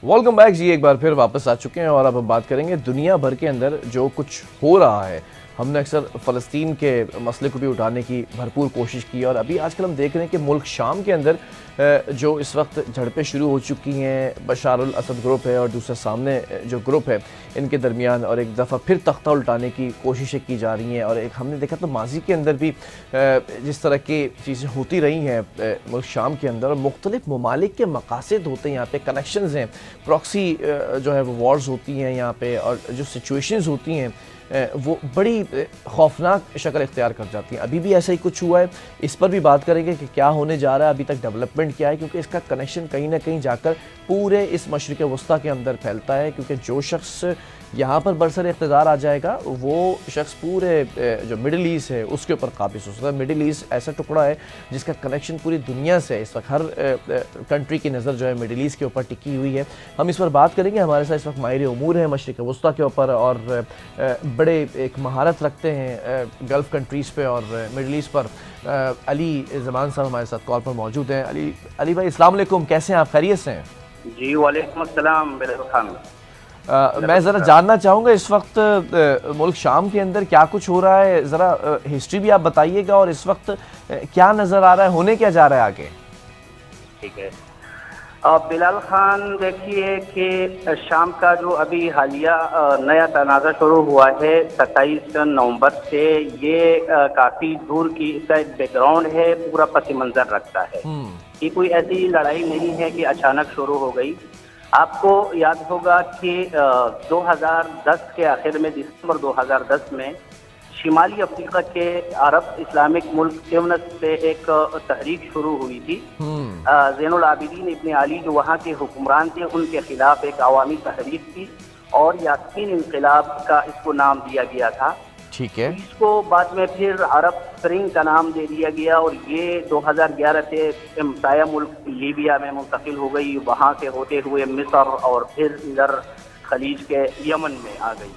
Welcome back जी, एक बार फिर वापस आ चुके हैं और अब हम बात करेंगे दुनिया भर के अंदर जो कुछ हो रहा है। हमने अक्सर फ़लस्तीन के मसले को भी उठाने की भरपूर कोशिश की और अभी आजकल हम देख रहे हैं कि मुल्क शाम के अंदर जो इस वक्त झड़पें शुरू हो चुकी हैं, बशार अल असद ग्रुप है और दूसरा सामने जो ग्रुप है, इनके दरमियान और एक दफ़ा फिर तख्ता उल्टाने की कोशिशें की जा रही हैं। और एक हमने देखा तो माजी के अंदर भी जिस तरह की चीज़ें होती रही हैं मुल्क शाम के अंदर, और मुख्तलिफ ममालिक के मकासद होते हैं यहाँ पे, कनेक्शंस हैं, प्रॉक्सी जो है वो वॉर्स होती हैं यहाँ पे, और जो सिचुएशंस होती हैं वो बड़ी खौफनाक शक्ल इख्तियार कर जाती हैं। अभी भी ऐसा ही कुछ हुआ है, इस पर भी बात करेंगे कि क्या होने जा रहा है, अभी तक डेवलपमेंट क्या है, क्योंकि इसका कनेक्शन कहीं ना कहीं जाकर पूरे इस मशरिक़ वस्ता के अंदर फैलता है। क्योंकि जो शख्स यहाँ पर बरसर इक़्तिदार आ जाएगा वो शख्स पूरे जो मिडिल ईस्ट है उसके ऊपर काबिज़ हो सकता है। मिडिल ईस्ट ऐसा टुकड़ा है जिसका कनेक्शन पूरी दुनिया से, इस वक्त हर कंट्री की नज़र जो है मिडिल ईस्ट के ऊपर टिकी हुई है। हम इस पर बात करेंगे। हमारे साथ इस वक्त माहिर उमूर है मशरिक़ वस्ता के ऊपर और बड़े एक महारत रखते हैं गल्फ़ कंट्रीज़ पे और मिडिल ईस्ट पर। अली ज़मान साहब हमारे साथ कॉल पर मौजूद हैं। अली भाई अस्सलाम वालेकुम, कैसे हैं आप, खैरियत से हैं? जी वालेकुम अस्सलाम बिलाल खान। मैं ज़रा जानना चाहूँगा इस वक्त मुल्क शाम के अंदर क्या कुछ हो रहा है, ज़रा हिस्ट्री भी आप बताइएगा और इस वक्त क्या नज़र आ रहा है, होने क्या जा रहा है आगे। ठीक है बिलाल खान, देखिए कि शाम का जो अभी हालिया नया तनाज़ा शुरू हुआ है 27 नवंबर से, ये काफ़ी दूर की इसका एक बैकग्राउंड है, पूरा पस मंज़र रखता है। ये कोई ऐसी लड़ाई नहीं है कि अचानक शुरू हो गई। आपको याद होगा कि 2010 के आखिर में, दिसंबर 2010 में शिमाली अफ्रीका के अरब इस्लामिक मुल्क ट्यूनिस से एक तहरीक शुरू हुई थी। ज़ैनुल आबिदीन इब्न अली जो वहाँ के हुक्मरान थे, उनके खिलाफ एक अवामी तहरीक थी और यासीन इनकलाब का इसको नाम दिया गया था। ठीक है। इसको बाद में फिर अरब स्प्रिंग का नाम दे दिया गया और ये 2011 से हमसाया मुल्क लीबिया में मुंतकिल हो गई, वहाँ से होते हुए मिस्र और फिर इधर खलीज के यमन में आ गई।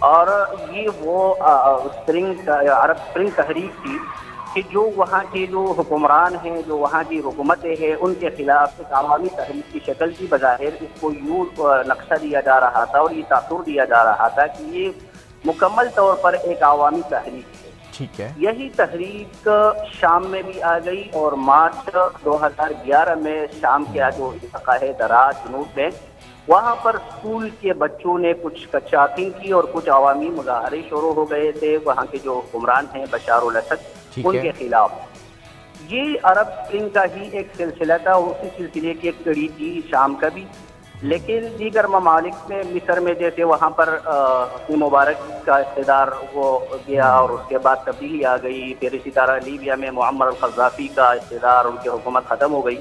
और ये वो अरब स्प्रिंग तहरीक थी कि जो वहाँ के जो हुक्मरान हैं, जो वहाँ की हुकूमतें हैं, उनके खिलाफ एक अवामी तहरीक की शक्ल की बज़ाहिर इसको यूँ नक्शा दिया जा रहा था और ये तासुर दिया जा रहा था कि ये मुकम्मल तौर पर एक अवामी तहरीक है। ठीक है। यही तहरीक शाम में भी आ गई और मार्च 2011 में शाम के जो इलाका है दराज जनूब में, वहाँ पर स्कूल के बच्चों ने कुछ कच्चाकिंग की और कुछ अवामी मुजाहरे शुरू हो गए थे वहाँ के जो हुक्मरान हैं बशार अल असद, उनके खिलाफ। ये अरब स्प्रिंग का ही एक सिलसिला था, उसी सिलसिले की एक कड़ी थी शाम का भी। लेकिन दीगर ममालिक में, मिस्र में जैसे वहाँ पर हुस्नी मुबारक का इक़्तिदार वो गया और उसके बाद तब्दीली आ गई। फिर इसी तरह लीबिया में मुअम्मर अल क़ज़्ज़ाफ़ी का इक़्तिदार, उनकी हुकूमत ख़त्म हो गई।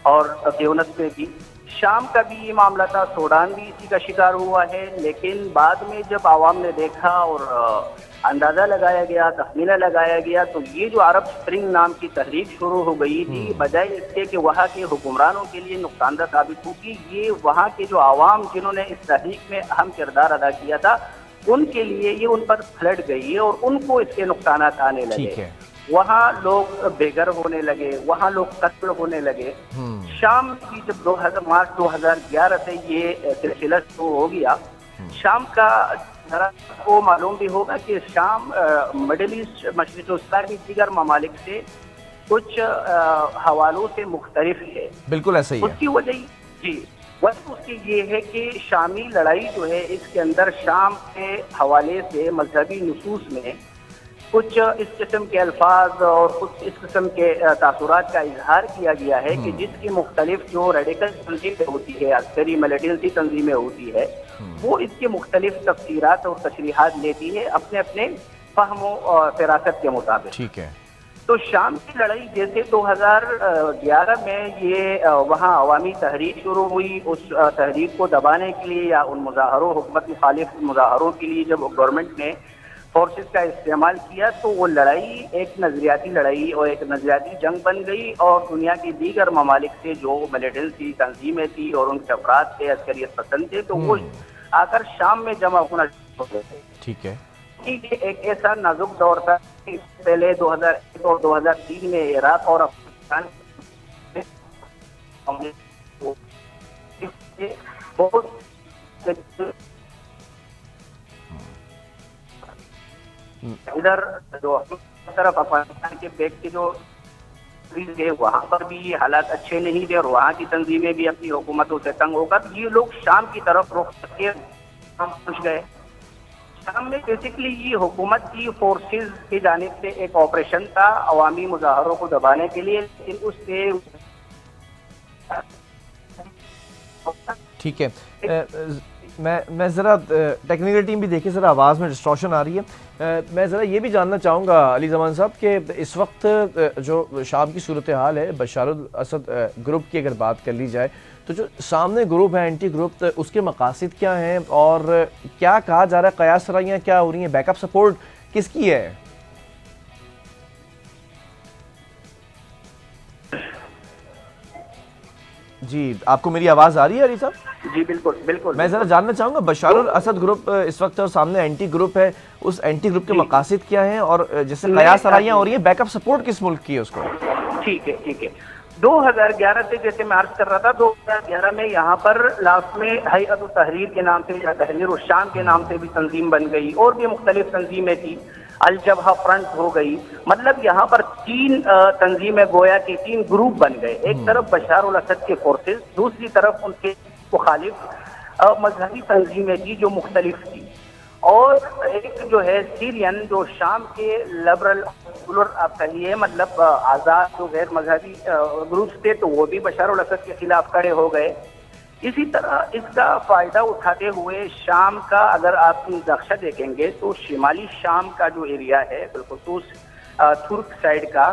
और ट्यूनिस में भी शाम का भी ये मामला था, सूडान भी इसी का शिकार हुआ है। लेकिन बाद में जब आवाम ने देखा और अंदाज़ा लगाया गया, तखमीना लगाया गया, तो ये जो अरब स्प्रिंग नाम की तहरीक शुरू हो गई थी, बजाय इसके कि वहाँ के हुक्मरानों के लिए नुकसानदा साबित होगी, ये वहाँ के जो आवाम जिन्होंने इस तहरीक में अहम किरदार अदा किया था, उनके लिए ये उन पर फ्लड गई है और उनको इसके नुकसान आने लगे। वहाँ लोग बेघर होने लगे, वहाँ लोग कत्ल होने लगे। शाम की जब मार्च 2011 से ये सिलसिला शुरू हो गया, शाम का जरा को मालूम भी होगा कि शाम मिडिल ईस्ट मशरिक़ वस्ता की दीगर ममालिक से कुछ हवालों से मुख्तलिफ है। बिल्कुल ऐसा ही है। उसकी वजह उसकी ये है कि शामी लड़ाई जो है, इसके अंदर शाम के हवाले से मजहबी नुसूस में कुछ इस किस्म के अल्फाज और कुछ इस किस्म के तासुरात का इजहार किया गया है कि जिसकी मुख्तलिफ जो रेडिकल तंजीमें होती है, अस्करी मिलिटेंसी तंजीमें होती है, वो इसके मुख्तलिफ तफसीरात और तशरीहात लेती है अपने अपने फहम और फिरासत के मुताबिक। ठीक है। तो शाम की लड़ाई जैसे 2011 में ये वहाँ अवामी तहरीक शुरू हुई, उस तहरीक को दबाने के लिए या उन मुजाहरों, हुकूमत मुखालिफ मुजाहरों के लिए जब गवर्नमेंट ने फोर्सेस का इस्तेमाल किया, तो वो लड़ाई एक नजरियाती लड़ाई और एक नजरियाती जंग बन गई और दुनिया की दीगर ममालिक से जो मिलिटेंसी तंजीमें थी और उनके अफराद थे, अस्करियत पसंद थे, तो वो आकर शाम में जमा होना शुरू हो गए। ठीक है। एक ऐसा नाजुक दौर था कि पहले 2001 और 2003 में इराक और अफगानिस्तान بہت ادھر جو طرف افغانستان کے بیک کے جو تھے وہاں پر بھی یہ حالات اچھے نہیں تھے اور وہاں کی تنظیمیں بھی اپنی حکومتوں سے تنگ ہو کر یہ لوگ شام کی طرف رخ کر کے پہنچ گئے. شام میں بیسکلی یہ حکومت کی فورسز کی جانب سے ایک آپریشن تھا عوامی مظاہروں کو دبانے کے لیے, لیکن اس سے ٹھیک ہے. میں ذرا ٹیکنیکل ٹیم بھی دیکھیں, ذرا آواز میں ڈسٹورشن آ رہی ہے. میں ذرا یہ بھی جاننا چاہوں گا علی زمان صاحب کہ اس وقت جو شام کی صورتحال ہے, بشار الاسد گروپ کی اگر بات کر لی جائے تو جو سامنے گروپ ہے اینٹی گروپ, اس کے مقاصد کیا ہیں اور کیا کہا جا رہا ہے, قیاس سرائیاں کیا ہو رہی ہیں, بیک اپ سپورٹ کس کی ہے؟ جی آپ کو میری آواز آ رہی ہے علی صاحب؟ جی بالکل بالکل. میں ذرا جاننا چاہوں گا بشار الاسد گروپ اس وقت اور سامنے اینٹی گروپ ہے, اس اینٹی گروپ کے مقاصد کیا ہیں اور جیسے قیاس سرائیاں ہو رہی ہیں, بیک اپ سپورٹ کس ملک کی ہے اس کو؟ ٹھیک ہے ٹھیک ہے. 2011 سے جیسے میں عرض کر رہا تھا 2011 میں یہاں پر لاسٹ میں ہیئت التحریر کے نام سے یا تحریر الشام کے نام سے بھی تنظیم بن گئی, اور بھی مختلف تنظیمیں تھیں, الجبہہ فرنٹ ہو گئی. مطلب یہاں پر 3 تنظیمیں گویا کہ 3 گروپ بن گئے. ایک طرف بشار الاسد کے فورسز, دوسری طرف ان کے مخالف مذہبی تنظیمیں تھی جو مختلف تھی, اور ایک جو ہے سیرین جو شام کے لبرل آپ کہیے مطلب آزاد جو غیر مذہبی گروپس تھے تو وہ بھی بشار الاسد کے خلاف کھڑے ہو گئے. اسی طرح اس کا فائدہ اٹھاتے ہوئے شام کا اگر آپ نقشہ دیکھیں گے تو شمالی شام کا جو ایریا ہے بالخصوص ترک سائڈ کا,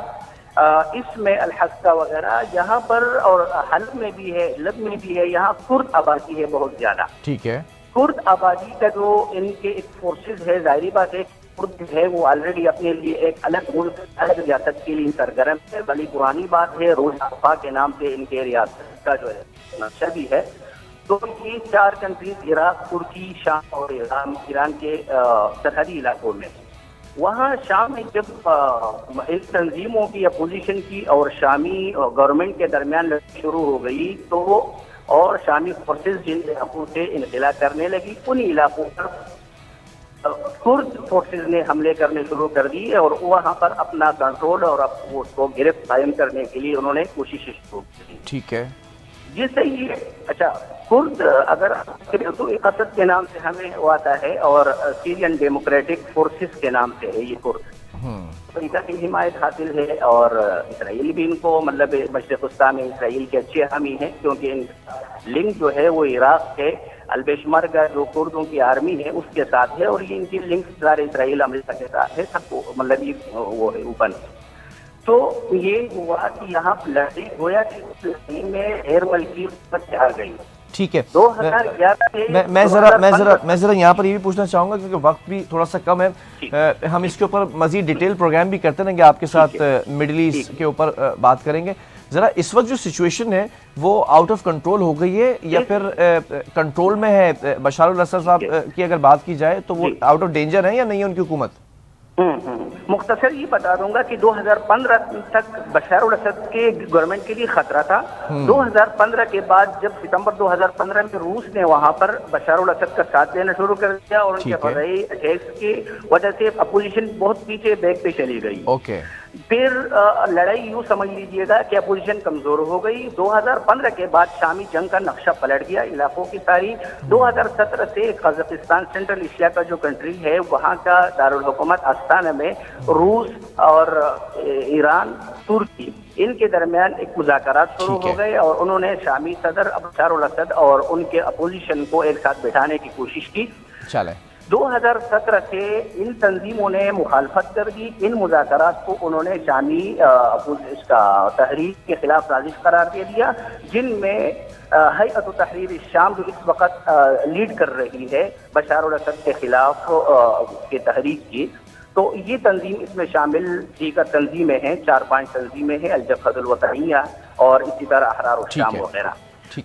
اس میں الحسکہ وغیرہ یہاں پر, اور حلب میں بھی ہے, لب میں بھی ہے, یہاں کرد آبادی ہے بہت زیادہ. ٹھیک ہے. کرد آبادی کا جو ان کے ایک فورسز ہے, ظاہری بات ہے کرد ہے وہ آلریڈی اپنے لیے ایک الگ ملک الگ ریاست کے لیے سرگرم ہے. بڑی پرانی بات ہے, روز افا کے نام سے ان کے ریاست کا جو ہے نقشہ بھی ہے. تو یہ 4 کنٹریز عراق, ترکی, شام اور ایران کے سرحدی علاقوں میں, وہاں شام میں جب اس تنظیموں کی اپوزیشن کی اور شامی گورنمنٹ کے درمیان لڑائی شروع ہو گئی تو اور شامی فورسز جن علاقوں سے انخلا کرنے لگی, ان علاقوں پر کرد فورسز نے حملے کرنے شروع کر دیے اور وہاں پر اپنا کنٹرول اور اس کو گرفت قائم کرنے کے لیے انہوں نے کوشش شروع کی. ٹھیک ہے, یہ صحیح ہے. اچھا, کرد اگر اسد کے نام سے ہمیں وہ آتا ہے اور سیرین ڈیموکریٹک فورسز کے نام سے ہے یہ کرد, امریکہ کی حمایت حاصل ہے, اور اسرائیل بھی ان کو مطلب مشرق وسطیٰ میں اسرائیل کے اچھے حامی ہیں کیونکہ ان لنک جو ہے وہ عراق کے البیشمرگہ جو کردوں کی آرمی ہے اس کے ساتھ ہے, اور یہ ان کی لنک سارے اسرائیل امریکہ کے ساتھ ہے, سب کو مطلب یہ وہ ہے اوپن. تو یہ ہوا کہ یہاں لڑائی گویا کہ میں غیر ملکی حکومت آ گئی. ٹھیک ہے, 2011 میں ذرا یہاں پر یہ بھی پوچھنا چاہوں گا کیونکہ وقت بھی تھوڑا سا کم ہے, ہم اس کے اوپر مزید ڈیٹیل پروگرام بھی کرتے رہیں گے آپ کے ساتھ, مڈل ایسٹ کے اوپر بات کریں گے. ذرا اس وقت جو سچویشن ہے وہ آؤٹ آف کنٹرول ہو گئی ہے یا پھر کنٹرول میں ہے؟ بشار الاسد صاحب کی اگر بات کی جائے تو وہ آؤٹ آف ڈینجر ہے یا نہیں ہے ان کی حکومت؟ مختصر یہ بتا دوں گا کہ 2015 تک بشار الاسد کے گورنمنٹ کے لیے خطرہ تھا. 2015 کے بعد جب ستمبر 2015 میں روس نے وہاں پر بشار الاسد کا ساتھ دینا شروع کر دیا اور ان کے فضائی اٹیکس کی وجہ سے اپوزیشن بہت پیچھے بیک پہ چلی گئی. اوکے, پھر لڑائی یوں سمجھ لیجئے گا کہ اپوزیشن کمزور ہو گئی. 2015 کے بعد شامی جنگ کا نقشہ پلٹ گیا علاقوں کی ساری. 2017 سے قازقستان سینٹرل ایشیا کا جو کنٹری ہے وہاں کا دارالحکومت استانا میں روس اور ایران, ترکی ان کے درمیان ایک مذاکرات شروع ہو گئے اور انہوں نے شامی صدر بشار الاسد اور ان کے اپوزیشن کو ایک ساتھ بٹھانے کی کوشش کی. چلے 2017 سے ان تنظیموں نے مخالفت کر دی. ان مذاکرات کو انہوں نے شامی اس کا تحریک کے خلاف سازش قرار دے دیا, جن میں ہیئت تحریر الشام جو اس وقت لیڈ کر رہی ہے بشار الاسد کے خلاف کے تحریک کی. تو یہ تنظیم اس میں شامل دیگر تنظیمیں ہیں, 4-5 تنظیمیں ہیں, الجبہۃ الوطنیہ اور اسی طرح احرار الشام وغیرہ.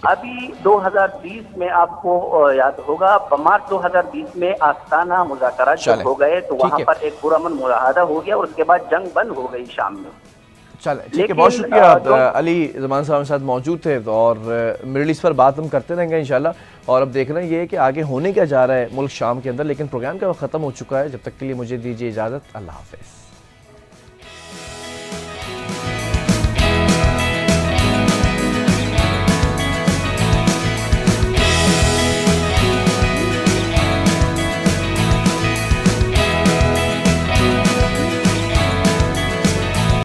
ابھی 2020 میں آپ کو یاد ہوگا مارچ 2020 میں آستانہ مذاکرات جب ہو گئے تو وہاں پر ایک پرامن معاہدہ ہو گیا اور اس کے بعد جنگ بند ہو گئی شام میں. چلیں ٹھیک ہے، لیکن بہت شکریہ جو علی زمان صاحب ہمارے ساتھ موجود تھے، اور مڈل ایسٹ پر بات ہم کرتے رہیں گے انشاءاللہ. اور اب دیکھنا یہ ہے کہ آگے ہونے کیا جا رہا ہے ملک شام کے اندر، لیکن پروگرام کا وقت ختم ہو چکا ہے. جب تک کے لیے مجھے دیجیے اجازت، اللہ حافظ.